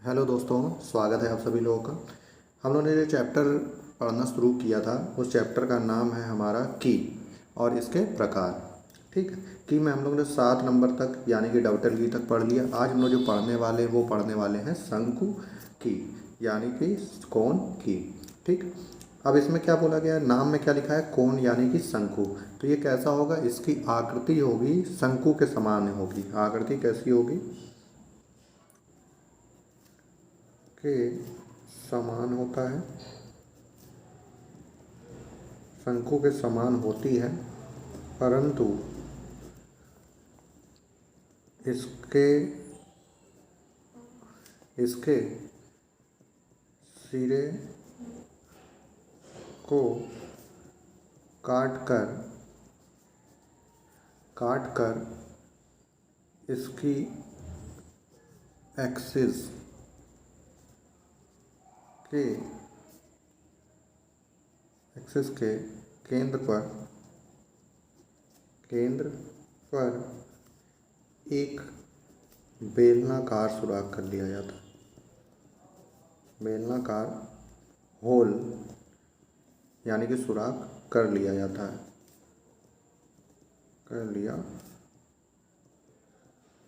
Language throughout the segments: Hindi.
हेलो दोस्तों, स्वागत है आप सभी लोगों का। हम लोगों ने जो चैप्टर पढ़ना शुरू किया था उस चैप्टर का नाम है हमारा की और इसके प्रकार। ठीक है, की में हम लोगों ने 7 नंबर तक यानी कि डबल की तक पढ़ लिया। आज हम लोग जो पढ़ने वाले वो पढ़ने वाले हैं शंकु की यानी कि कोण की। ठीक, अब इसमें क्या बोला गया है, नाम में क्या लिखा है, कोण यानी कि शंकु। तो ये कैसा होगा, इसकी आकृति होगी शंकु के समान होगी। आकृति कैसी होगी, के समान होता है, शंकु के समान होती है, परंतु इसके इसके सिरे को काट कर इसकी एक्सिस के केंद्र पर एक बेलनाकार सुराख कर दिया जाता है। बेलनाकार होल यानी कि सुराख कर लिया जाता है, कर लिया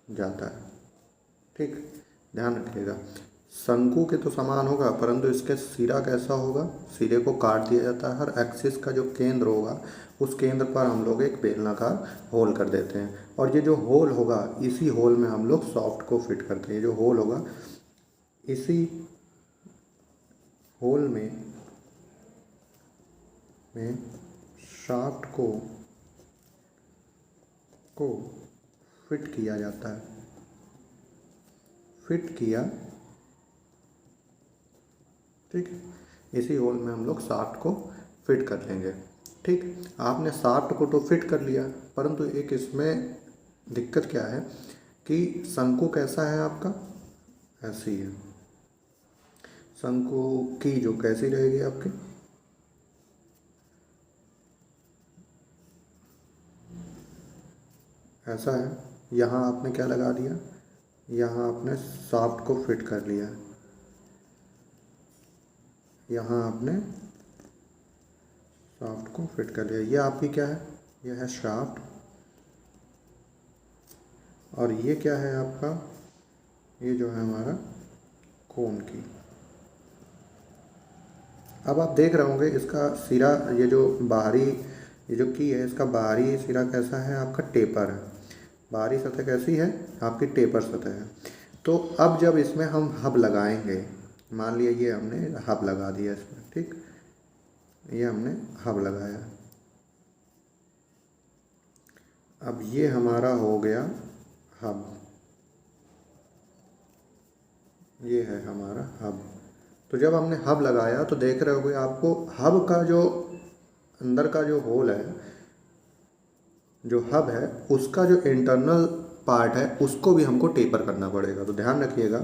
जाता है। ठीक, ध्यान रखिएगा, शंकु के तो समान होगा परंतु इसके सिरा कैसा होगा, सिरे को काट दिया जाता है। हर एक्सिस का जो केंद्र होगा उस केंद्र पर हम लोग एक बेलनाकार होल कर देते हैं, और ये जो होल होगा इसी होल में हम लोग सॉफ्ट को फिट करते हैं। ये जो होल होगा इसी होल में शाफ्ट को फिट किया जाता है, फिट किया। ठीक, इसी होल में हम लोग शाफ्ट को फिट कर लेंगे। ठीक, आपने शाफ्ट को तो फिट कर लिया, परंतु एक इसमें दिक्कत क्या है कि शंकु कैसा है आपका, ऐसी है। शंकु की जो कैसी रहेगी आपकी, ऐसा है। यहाँ आपने क्या लगा दिया, यहाँ आपने शाफ्ट को फिट कर लिया, यहाँ आपने शाफ्ट को फिट कर लिया। ये आपकी क्या है, यह है शाफ्ट, और ये क्या है आपका, ये जो है हमारा कोण की। अब आप देख रहे होंगे इसका सिरा, ये जो बाहरी, ये जो की है इसका बाहरी सिरा कैसा है आपका, टेपर है। बाहरी सतह कैसी है आपकी, टेपर सतह है। तो अब जब इसमें हम हब लगाएंगे, मान लिया ये हमने हब लगा दिया इसमें। ठीक, ये हमने हब लगाया, अब ये हमारा हो गया हब, ये है हमारा हब। तो जब हमने हब लगाया तो देख रहे होगे आपको हब का जो अंदर का जो होल है, जो हब है उसका जो इंटरनल पार्ट है उसको भी हमको टेपर करना पड़ेगा। तो ध्यान रखिएगा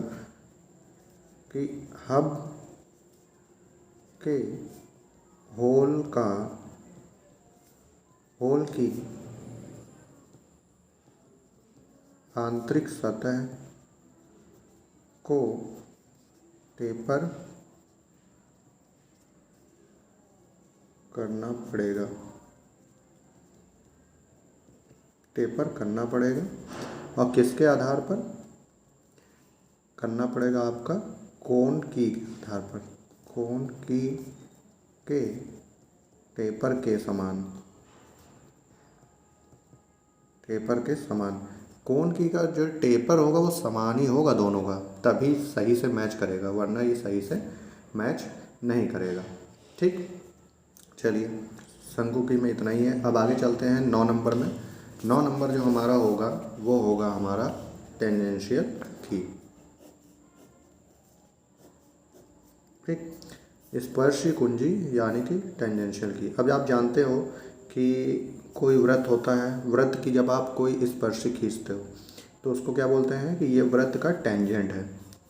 कि हब के होल की आंतरिक सतह को टेपर करना पड़ेगा, टेपर करना पड़ेगा। और किसके आधार पर करना पड़ेगा, आपका कोण की आधार पर, कोण की के टेपर के समान, टेपर के समान। कोण की का जो टेपर होगा वो समान ही होगा दोनों का, तभी सही से मैच करेगा, वरना ये सही से मैच नहीं करेगा। ठीक, चलिए शंकु की में इतना ही है। अब आगे चलते हैं 9 नंबर में। 9 नंबर जो हमारा होगा वो होगा हमारा टेंजेंशियल की। ठीक, स्पर्शी कुंजी यानी कि टेंजेंशियल की। अब आप जानते हो कि कोई वृत्त होता है, वृत्त की जब आप कोई स्पर्शी खींचते हो तो उसको क्या बोलते हैं कि ये वृत्त का टेंजेंट है।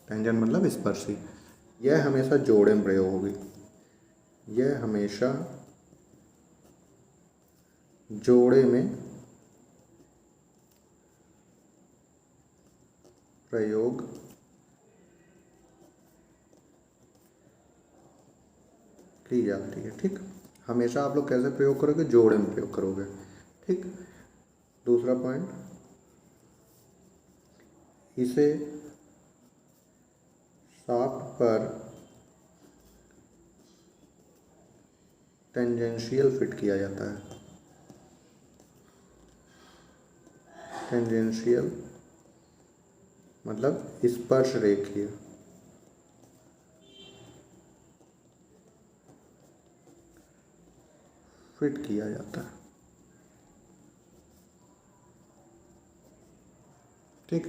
टेंजेंट मतलब स्पर्शी। यह हमेशा जोड़े में प्रयोग होगी, यह हमेशा जोड़े में प्रयोग की जाती है। ठीक, हमेशा आप लोग कैसे प्रयोग करोगे, जोड़े में प्रयोग करोगे। ठीक, दूसरा पॉइंट, इसे शाफ्ट पर टेंजेंशियल फिट किया जाता है। टेंजेंशियल मतलब स्पर्श रेखीय। फिट किया जाता है। ठीक,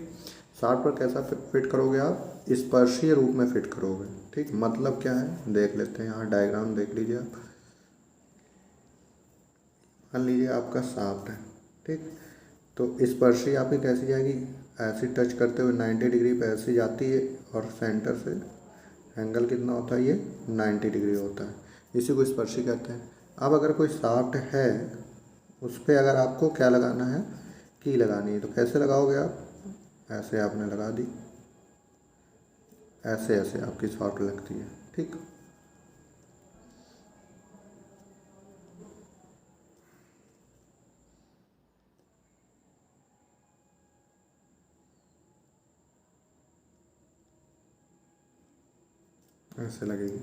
शाफ्ट पर कैसा फिट करोगे आप, स्पर्शीय रूप में फिट करोगे। ठीक, मतलब क्या है देख लेते हैं, यहाँ डायग्राम देख लीजिए आप। मान लीजिए आपका शाफ्ट है। ठीक, तो स्पर्शी आपकी कैसी जाएगी, ऐसी टच करते हुए 90 डिग्री पे ऐसी जाती है, और सेंटर से एंगल कितना होता है, ये 90 डिग्री होता है। इसी को स्पर्शी कहते हैं। अब अगर कोई शाफ्ट है, उस पर अगर आपको क्या लगाना है, की लगानी है, तो कैसे लगाओगे आप, ऐसे आपने लगा दी, ऐसे ऐसे आपकी शाफ्ट लगती है। ठीक, ऐसे लगेगी।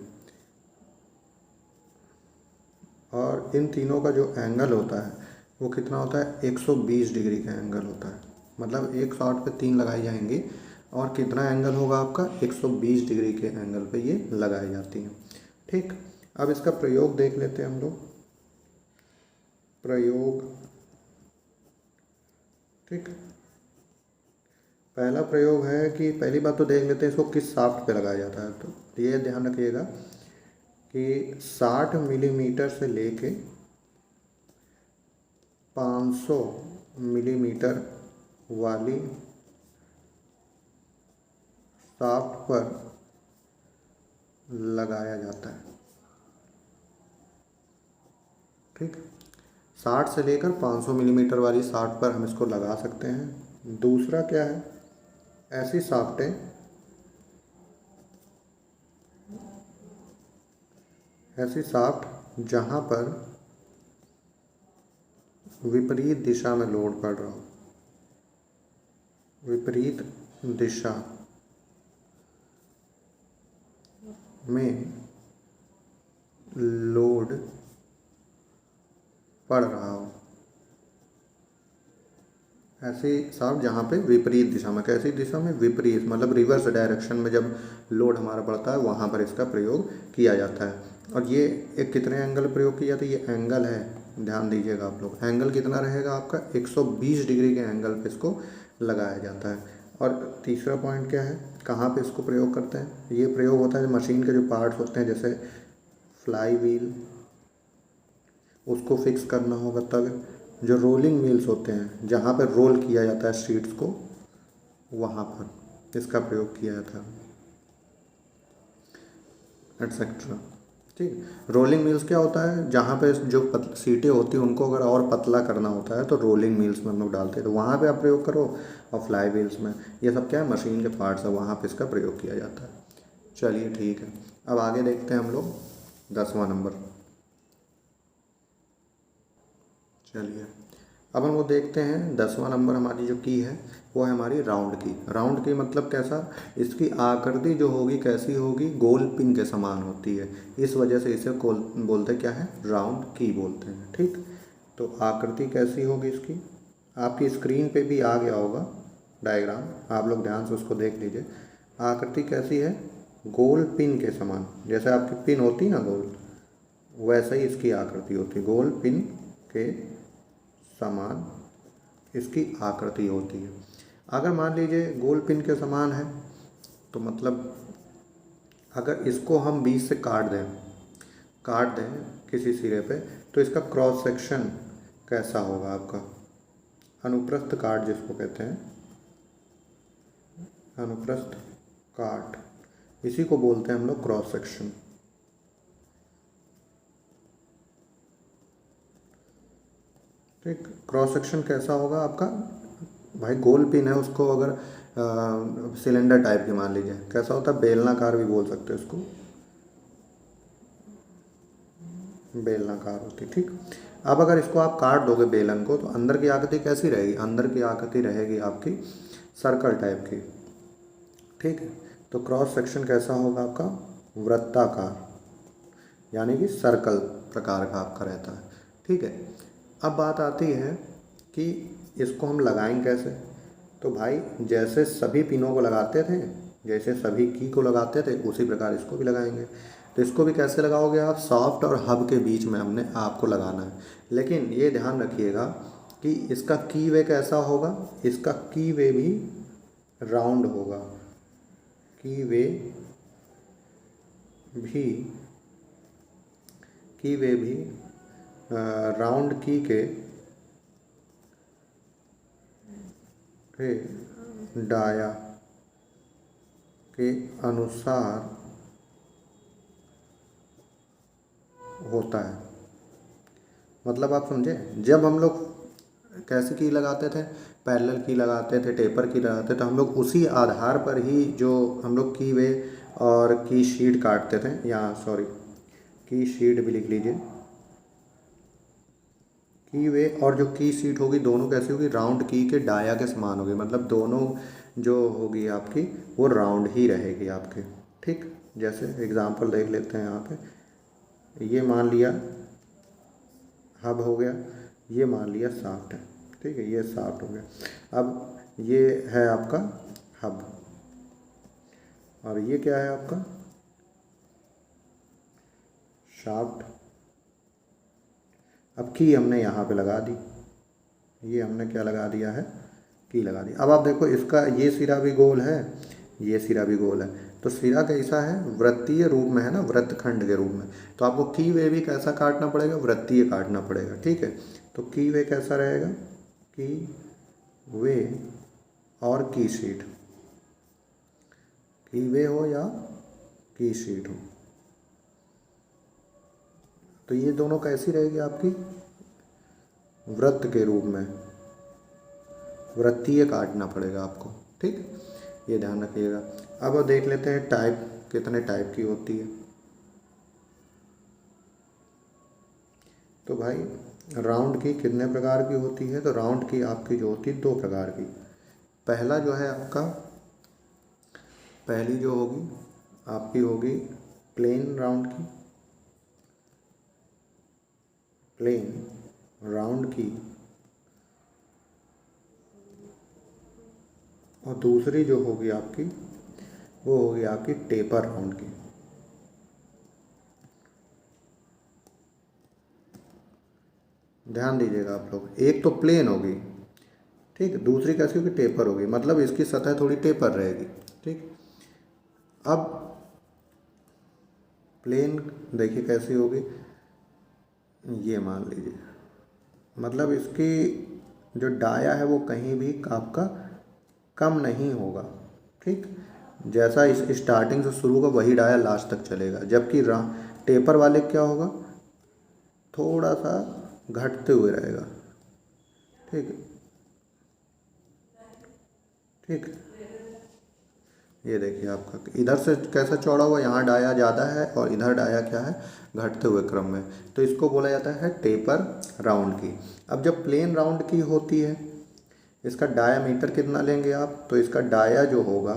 और इन तीनों का जो एंगल होता है वो कितना होता है, 120 डिग्री का एंगल होता है। मतलब एक शॉट पे 3 लगाई जाएंगी, और कितना एंगल होगा आपका, 120 डिग्री के एंगल पे ये लगाई जाती हैं। ठीक, अब इसका प्रयोग देख लेते हैं हम लोग। प्रयोग, ठीक, पहला प्रयोग है कि पहली बात तो देख लेते हैं इसको किस शाफ्ट पे लगाया जाता है। तो ये ध्यान रखिएगा कि 60 मिलीमीटर से लेके 500 मिलीमीटर वाली शाफ्ट पर लगाया जाता है। ठीक, 60 से लेकर 500 मिलीमीटर वाली शाफ्ट पर हम इसको लगा सकते हैं। दूसरा क्या है, ऐसी शाफ्टें, ऐसी शाफ्ट जहाँ पर विपरीत दिशा में लोड पड़ रहा हो, विपरीत दिशा में लोड पड़ रहा हो, ऐसी शाफ्ट जहाँ पे विपरीत दिशा में, कैसी दिशा में, विपरीत मतलब रिवर्स डायरेक्शन में जब लोड हमारा पड़ता है, वहाँ पर इसका प्रयोग किया जाता है। और ये एक कितने एंगल प्रयोग किया जाता है, ये एंगल है, ध्यान दीजिएगा आप लोग, एंगल कितना रहेगा आपका, 120 डिग्री के एंगल पे इसको लगाया जाता है। और तीसरा पॉइंट क्या है, कहाँ पे इसको प्रयोग करते हैं, ये प्रयोग होता है मशीन के जो पार्ट्स होते हैं, जैसे फ्लाई व्हील, उसको फिक्स करना होगा तब, जो रोलिंग मिल्स होते हैं जहाँ पर रोल किया जाता है शीट्स को, वहाँ पर इसका प्रयोग किया जाता है, एटसेट्रा। ठीक, रोलिंग मिल्स क्या होता है, जहाँ पे जो सीटें होती हैं उनको अगर और पतला करना होता है तो रोलिंग मिल्स में हम लोग डालते हैं, तो वहाँ पे आप प्रयोग करो। और फ्लाई व्हील्स में ये सब क्या है, मशीन के पार्ट्स है, वहाँ पे इसका प्रयोग किया जाता है। चलिए ठीक है, अब आगे देखते हैं हम लोग 10वां नंबर। चलिए अब हम लोग देखते हैं 10वां नंबर, हमारी जो की है वो है हमारी राउंड की। राउंड की मतलब कैसा, इसकी आकृति जो होगी कैसी होगी, गोल पिन के समान होती है, इस वजह से इसे बोलते क्या है, राउंड की बोलते हैं। ठीक, तो आकृति कैसी होगी इसकी, आपकी स्क्रीन पे भी आ गया होगा डायग्राम, आप लोग ध्यान से उसको देख लीजिए। आकृति कैसी है, गोल पिन के समान, जैसे आपकी पिन होती ना गोल, वैसे ही इसकी आकृति होती है, गोल पिन के समान इसकी आकृति होती है। अगर मान लीजिए गोल पिन के समान है, तो मतलब अगर इसको हम बीच से काट दें किसी सिरे पे, तो इसका क्रॉस सेक्शन कैसा होगा आपका, अनुप्रस्थ काट जिसको कहते हैं, अनुप्रस्थ काट, इसी को बोलते हैं हम लोग क्रॉस सेक्शन। ठीक, क्रॉस सेक्शन कैसा होगा आपका, भाई गोल पिन है, उसको अगर सिलेंडर टाइप की मान लीजिए, कैसा होता है, बेलनाकार भी बोल सकते हैं उसको, बेलनाकार होती। ठीक, अब अगर इसको आप काट दोगे बेलन को तो अंदर की आकृति कैसी रहेगी? अंदर की आकृति रहेगी आपकी सर्कल टाइप की। ठीक है, तो क्रॉस सेक्शन कैसा होगा आपका? वृत्ताकार, यानी कि सर्कल प्रकार का आपका रहता है। ठीक है, अब बात आती है कि इसको हम लगाएंगे कैसे? तो भाई जैसे सभी पिनों को लगाते थे, जैसे सभी की को लगाते थे, उसी प्रकार इसको भी लगाएंगे। तो इसको भी कैसे लगाओगे आप? सॉफ्ट और हब के बीच में हमने आपको लगाना है। लेकिन ये ध्यान रखिएगा कि इसका की वे कैसा होगा? इसका की वे भी राउंड होगा। की वे भी राउंड की के डाया के अनुसार होता है। मतलब आप समझे, जब हम लोग कैसे की लगाते थे? पैरेलल की लगाते थे, टेपर की लगाते थे, तो हम लोग उसी आधार पर ही जो हम लोग की वे और की शीट काटते थे। यहाँ सॉरी, की शीट भी लिख लीजिए। की वे और जो की शीट होगी दोनों कैसी होगी? राउंड की के डाया के समान होगी। मतलब दोनों जो होगी आपकी वो राउंड ही रहेगी आपके। ठीक, जैसे एग्जांपल देख लेते हैं। यहाँ पे ये मान लिया हब हो गया, ये मान लिया शाफ्ट है। ठीक है, ये शाफ्ट हो गया। अब ये है आपका हब और ये क्या है आपका? शाफ्ट। अब की हमने यहाँ पे लगा दी, ये हमने क्या लगा दिया है? की लगा दी। अब आप देखो इसका ये सिरा भी गोल है, ये सिरा भी गोल है, तो सिरा कैसा है? वृत्तीय रूप में है ना, वृत्तखंड के रूप में। तो आपको की वे भी कैसा काटना पड़ेगा? वृत्तीय काटना पड़ेगा। ठीक है, तो की वे कैसा रहेगा? की वे और की शीट, की वे हो या की शीट हो, तो ये दोनों कैसी रहेगी आपकी? वृत्त के रूप में, वृत्तीय काटना पड़ेगा आपको। ठीक, ये ध्यान रखिएगा। अब देख लेते हैं टाइप, कितने टाइप की होती है। तो भाई राउंड की कितने प्रकार की होती है? तो राउंड की आपकी जो होती है 2 प्रकार की। पहला जो है आपका, पहली जो होगी आपकी होगी प्लेन राउंड की, प्लेन राउंड की, और दूसरी जो होगी आपकी वो होगी आपकी टेपर राउंड की। ध्यान दीजिएगा आप लोग, एक तो प्लेन होगी, ठीक, दूसरी कैसी होगी? टेपर होगी। मतलब इसकी सतह थोड़ी टेपर रहेगी। ठीक, अब प्लेन देखिए कैसी होगी, ये मान लीजिए, मतलब इसकी जो डाया है वो कहीं भी आपका कम नहीं होगा। ठीक, जैसा इस स्टार्टिंग से शुरू का वही डाया लास्ट तक चलेगा। जबकि टेपर वाले क्या होगा? थोड़ा सा घटते हुए रहेगा। ठीक, ठीक, ये देखिए आपका इधर से कैसा चौड़ा हुआ, यहाँ डाया ज़्यादा है और इधर डाया क्या है? घटते हुए क्रम में। तो इसको बोला जाता है टेपर राउंड की। अब जब प्लेन राउंड की होती है, इसका डायामीटर कितना लेंगे आप? तो इसका डाया जो होगा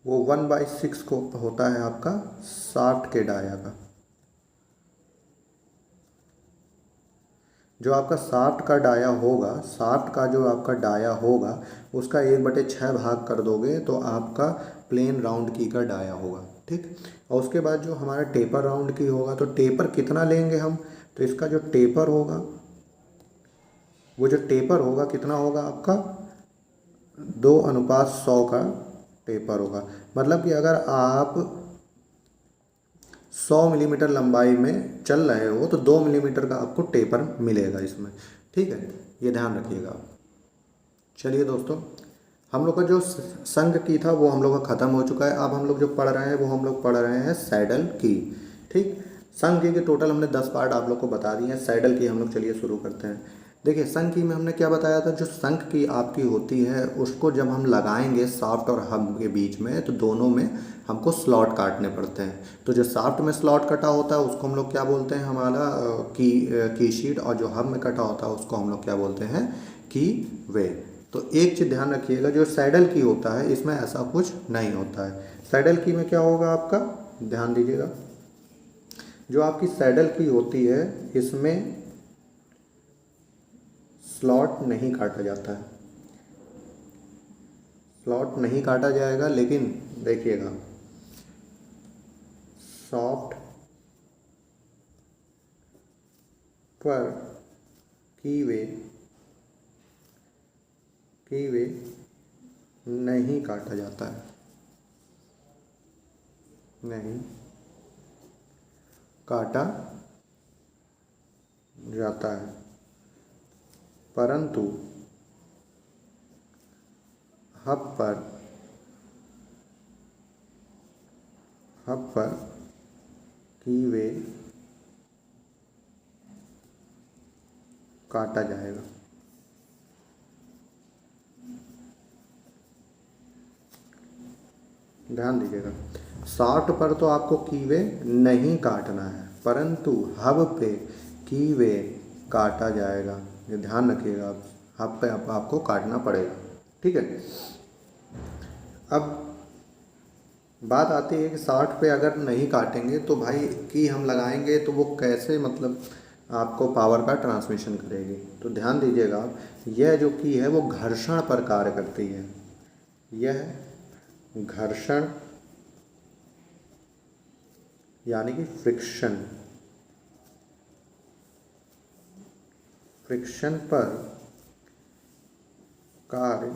वो 1/6 को होता है आपका शाफ्ट के डाया का। जो आपका शाफ्ट का डाया होगा, शाफ्ट का जो आपका डाया होगा उसका 1/6 भाग कर दोगे तो आपका प्लेन राउंड की का डाया होगा। ठीक, और उसके बाद जो हमारा टेपर राउंड की होगा, तो टेपर कितना लेंगे हम? तो इसका जो टेपर होगा, वो जो टेपर होगा कितना होगा आपका? 2:100 का टेपर होगा। मतलब कि अगर आप 100 मिलीमीटर लंबाई में चल रहे हो तो 2 मिलीमीटर का आपको टेपर मिलेगा इसमें। ठीक है, ये ध्यान रखिएगा आप। चलिए दोस्तों, हम लोग का जो संघ की था वो हम लोग का ख़त्म हो चुका है। अब हम लोग जो पढ़ रहे हैं वो हम लोग पढ़ रहे हैं सैडल की। ठीक, संघ की के टोटल हमने 10 पार्ट आप लोग को बता दिए हैं। सैडल की हम लोग चलिए शुरू करते हैं। देखिए संक की में हमने क्या बताया था, जो संक की आपकी होती है उसको जब हम लगाएंगे शाफ्ट और हब के बीच में, तो दोनों में हमको स्लॉट काटने पड़ते हैं। तो जो शाफ्ट में स्लॉट कटा होता है उसको हम लोग क्या बोलते हैं, हमारा की शीट, और जो हब में कटा होता है उसको हम लोग क्या बोलते हैं, की वे। तो एक चीज़ ध्यान रखिएगा, जो सैडल की होता है इसमें ऐसा कुछ नहीं होता है। सैडल की में क्या होगा आपका, ध्यान दीजिएगा, जो आपकी सैडल की होती है इसमें स्लॉट नहीं काटा जाता है, स्लॉट नहीं काटा जाएगा। लेकिन देखिएगा सॉफ्ट पर की वे नहीं काटा जाता है, नहीं काटा जाता है, परंतु हब पर की वे काटा जाएगा। ध्यान दीजिएगा, शाफ्ट पर तो आपको कीवे नहीं काटना है, परंतु हब पे कीवे काटा जाएगा। ये ध्यान रखिएगा, आप हब पे आपको काटना पड़ेगा, ठीक है। अब बात आती है कि शाफ्ट पे अगर नहीं काटेंगे तो भाई की हम लगाएंगे तो वो कैसे, मतलब आपको पावर का ट्रांसमिशन करेगी। तो ध्यान दीजिएगा आप, यह जो की है वो घर्षण पर कार्य करती है, यह घर्षण यानी कि फ्रिक्शन पर कार्य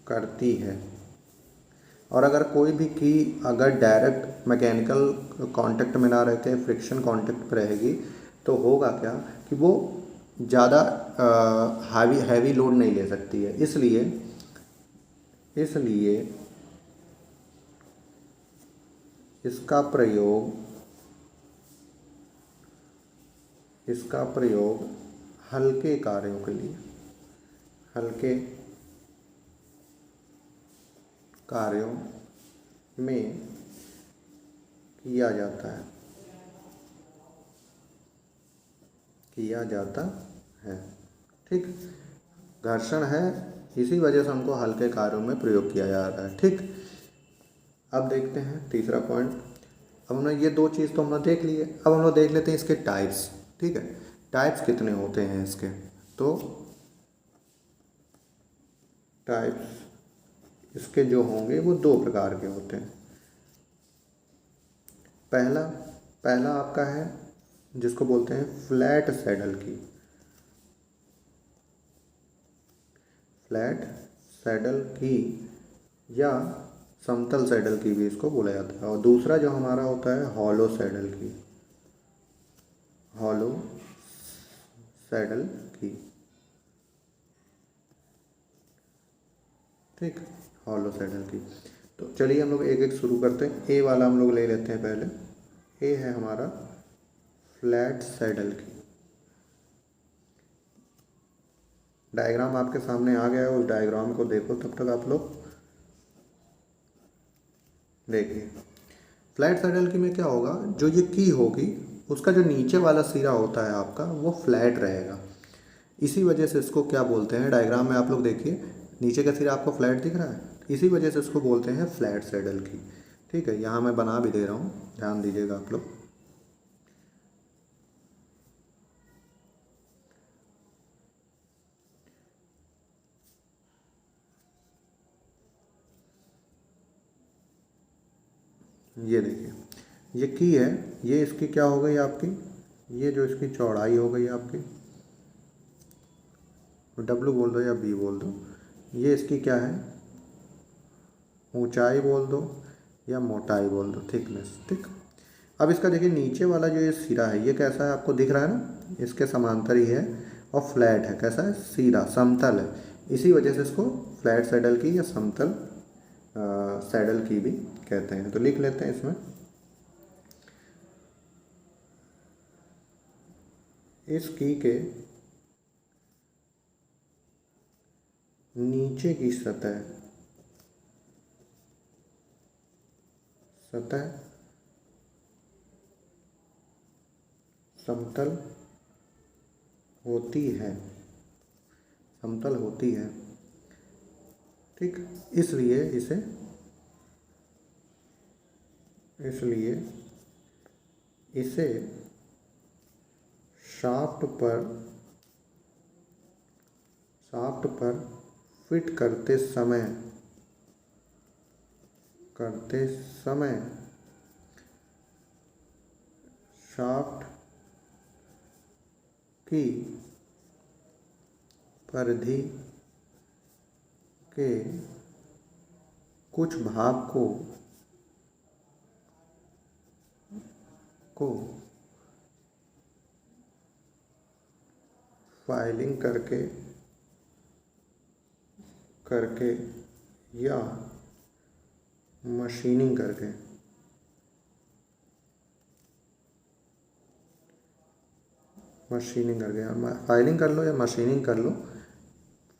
करती है। और अगर कोई भी की अगर डायरेक्ट मैकेनिकल कांटेक्ट में ना रहते, फ्रिक्शन कांटेक्ट पर रहेगी, तो होगा क्या कि वो ज़्यादा हैवी लोड नहीं ले सकती है। इसलिए इसका प्रयोग हल्के कार्यों के लिए, हल्के कार्यों में किया जाता है, ठीक। घर्षण है, इसी वजह से हमको हल्के कार्यों में प्रयोग किया जा रहा है, ठीक। अब देखते हैं तीसरा पॉइंट। अब हमने ये दो चीज़ तो हमने देख ली है, अब हम लोग देख लेते हैं इसके टाइप्स, ठीक है। टाइप्स कितने होते हैं इसके, तो टाइप्स इसके जो होंगे वो दो प्रकार के होते हैं। पहला आपका है जिसको बोलते हैं फ्लैट सैडल की या समतल सैडल की भी इसको बोला जाता है। और दूसरा जो हमारा होता है हॉलो सैडल की, ठीक, हॉलो सैडल की। तो चलिए हम लोग एक एक शुरू करते हैं। ए वाला हम लोग ले लेते हैं पहले। ए है हमारा फ्लैट सैडल की। डायग्राम आपके सामने आ गया है, उस डायग्राम को देखो तब तक आप लोग। देखिए फ्लैट सैडल की में क्या होगा, जो ये की होगी उसका जो नीचे वाला सिरा होता है आपका वो फ्लैट रहेगा। इसी वजह से इसको क्या बोलते हैं, डायग्राम में आप लोग देखिए नीचे का सिरा आपको फ्लैट दिख रहा है, इसी वजह से इसको बोलते हैं फ्लैट सैडल की, ठीक है। यहाँ मैं बना भी दे रहा हूँ, ध्यान दीजिएगा आप लोग। ये देखिए ये की है, ये इसकी क्या हो गई आपकी, ये जो इसकी चौड़ाई हो गई आपकी, डब्लू बोल दो या बी बोल दो, ये इसकी क्या है, ऊंचाई बोल दो या मोटाई बोल दो, थिकनेस, ठीक। अब इसका देखिए नीचे वाला जो ये सिरा है ये कैसा है, आपको दिख रहा है ना, इसके समांतर ही है और फ्लैट है, कैसा है, सीधा समतल है। इसी वजह से इसको फ्लैट सैडल की या समतल सैडल की भी कहते हैं। तो लिख लेते हैं इसमें, इस की के नीचे की सतह समतल होती है, ठीक। इसलिए इसे शाफ्ट पर फिट करते समय शाफ्ट की परिधि के कुछ भाग को फाइलिंग करके या मशीनिंग करके फाइलिंग कर लो या मशीनिंग कर लो,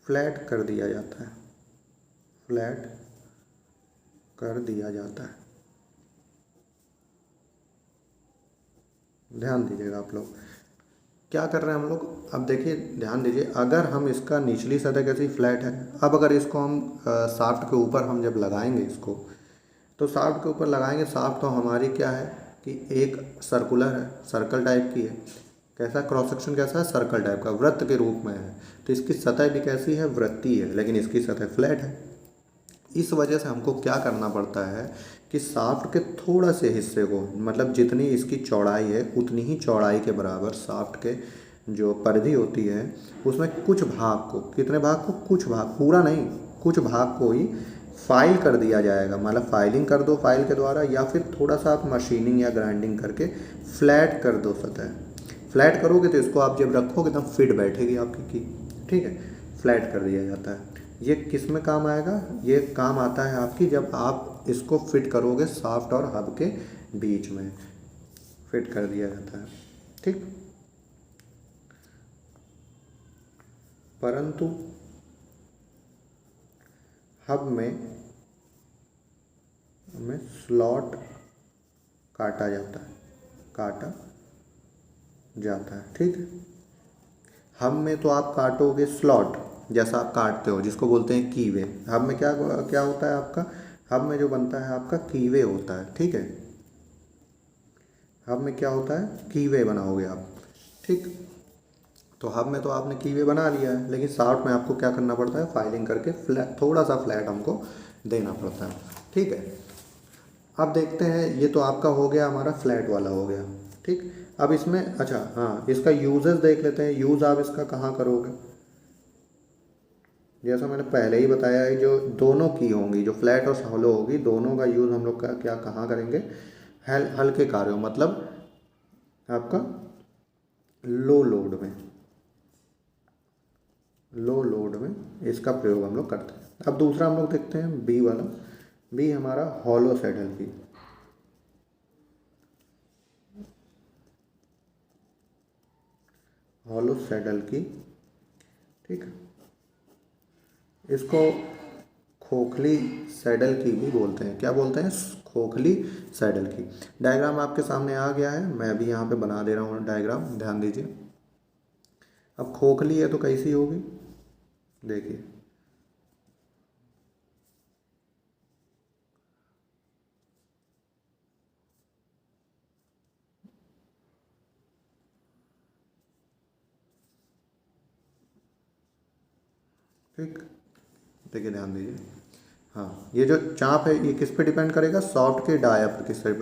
फ्लैट कर दिया जाता है। ध्यान दीजिएगा आप लोग क्या कर रहे हैं हम लोग। अब देखिए ध्यान दीजिए, अगर हम इसका निचली सतह कैसी फ्लैट है, अब अगर इसको हम शाफ्ट के ऊपर हम जब लगाएंगे इसको, तो शाफ्ट के ऊपर लगाएंगे, शाफ्ट तो हमारी क्या है कि एक सर्कुलर है, सर्कल टाइप की है। कैसा क्रॉस सेक्शन कैसा है, सर्कल टाइप का, वृत्त के रूप में है। तो इसकी सतह भी कैसी है, वृत्तीय है, लेकिन इसकी सतह फ्लैट है। इस वजह से हमको क्या करना पड़ता है कि शाफ्ट के थोड़ा से हिस्से को, मतलब जितनी इसकी चौड़ाई है उतनी ही चौड़ाई के बराबर शाफ्ट के जो परिधि होती है उसमें कुछ भाग को, कितने भाग को, कुछ भाग, पूरा नहीं, कुछ भाग को ही फाइल कर दिया जाएगा। मतलब फाइलिंग कर दो फाइल के द्वारा, या फिर थोड़ा सा आप मशीनिंग या ग्राइंडिंग करके फ्लैट कर दो सतह। फ्लैट करोगे तो इसको आप जब रखोगे तो फिट बैठेगी आपकी की, ठीक है। फ्लैट कर दिया जाता है। ये किस में काम आएगा, ये काम आता है आपकी जब आप इसको फिट करोगे शाफ्ट और हब के बीच में, फिट कर दिया जाता है, ठीक। परंतु हब में स्लॉट काटा जाता है, ठीक है। हब में तो आप काटोगे स्लॉट, जैसा आप काटते हो जिसको बोलते हैं कीवे। हब में क्या क्या होता है आपका, हब में जो बनता है आपका कीवे होता है, ठीक है। हब में क्या होता है, कीवे बनाओगे आप, ठीक। तो हब में तो आपने कीवे बना लिया है, लेकिन शाफ्ट में आपको क्या करना पड़ता है, फाइलिंग करके फ्लैट, थोड़ा सा फ्लैट हमको देना पड़ता है, ठीक है। अब देखते हैं, ये तो आपका हो गया, हमारा फ्लैट वाला हो गया, ठीक। अब इसमें अच्छा हाँ, इसका यूजेस देख लेते हैं। यूज़ आप इसका कहाँ करोगे, जैसा मैंने पहले ही बताया है, जो दोनों की होंगी, जो फ्लैट और हॉलो होगी, दोनों का यूज़ हम लोग का क्या कहाँ करेंगे, हल्के कार्यों, मतलब आपका लो लोड में इसका प्रयोग हम लोग करते हैं। अब दूसरा हम लोग देखते हैं बी वाला। बी हमारा हॉलो सैडल की, ठीक। इसको खोखली सैडल की भी बोलते हैं। क्या बोलते हैं, खोखली सैडल की। डायग्राम आपके सामने आ गया है, मैं अभी यहाँ पे बना दे रहा हूँ डायग्राम, ध्यान दीजिए। अब खोखली है तो कैसी होगी, देखिए ठीक, देखिए ध्यान दीजिए। हाँ, ये जो चाप है ये किस पे डिपेंड करेगा, सॉफ्ट के डाया पर, किस पे,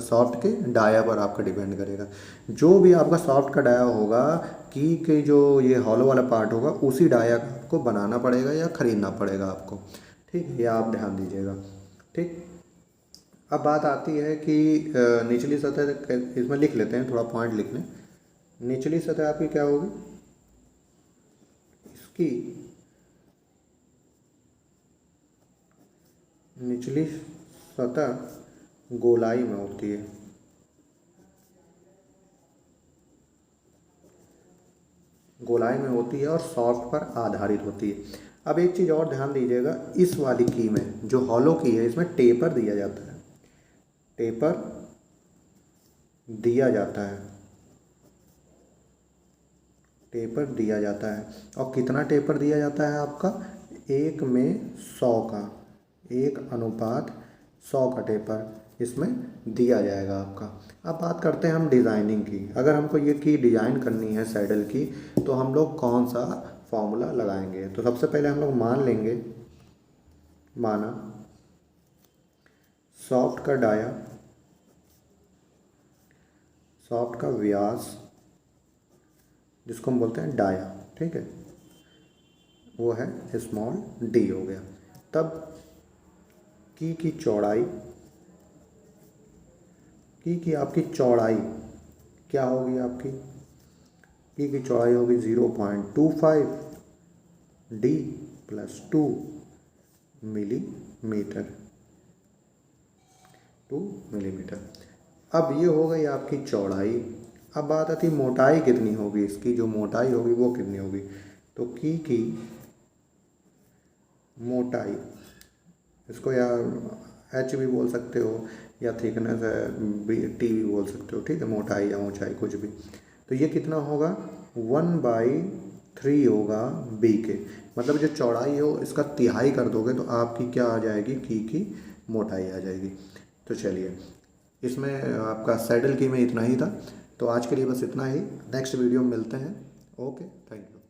सॉफ्ट के डाया पर आपका डिपेंड करेगा। जो भी आपका सॉफ्ट का डाया होगा, की के जो ये हॉलो वाला पार्ट होगा, उसी डाया को बनाना पड़ेगा या ख़रीदना पड़ेगा आपको, ठीक। ये आप ध्यान दीजिएगा, ठीक। अब बात आती है कि निचली सतह, इसमें लिख लेते हैं, थोड़ा पॉइंट लिख लें। निचली सतह आपकी क्या होगी, इसकी निचली सतह गोलाई में होती है, और सॉफ्ट पर आधारित होती है। अब एक चीज़ और ध्यान दीजिएगा, इस वाली की में जो हॉलो की है इसमें टेपर दिया जाता है, टेपर दिया जाता है, टेपर दिया जाता है। और कितना टेपर दिया जाता है आपका, 1:100 का, 1:100 का टेपर इसमें दिया जाएगा आपका। अब बात करते हैं हम डिज़ाइनिंग की। अगर हमको ये की डिज़ाइन करनी है सैडल की, तो हम लोग कौन सा फॉर्मूला लगाएंगे। तो सबसे पहले हम लोग मान लेंगे, माना सॉफ्ट का डाया, सॉफ्ट का व्यास जिसको हम बोलते हैं डाया, ठीक है, वो है स्मॉल डी हो गया। तब की चौड़ाई, की आपकी चौड़ाई क्या होगी, आपकी की चौड़ाई होगी 0.25 डी प्लस 2 मिलीमीटर, 2 मिलीमीटर। अब ये हो गई आपकी चौड़ाई। अब बात आती है मोटाई कितनी होगी, इसकी जो मोटाई होगी वो कितनी होगी। तो की मोटाई, इसको या एच भी बोल सकते हो या थिकनेस है टी भी बोल सकते हो, ठीक है, मोटाई या ऊंचाई कुछ भी। तो ये कितना होगा, 1/3 होगा बी के, मतलब जो चौड़ाई हो इसका तिहाई कर दोगे तो आपकी क्या आ जाएगी, की मोटाई आ जाएगी। तो चलिए, इसमें आपका सैडल की में इतना ही था। तो आज के लिए बस इतना ही, नेक्स्ट वीडियो में मिलते हैं। Okay, thank you.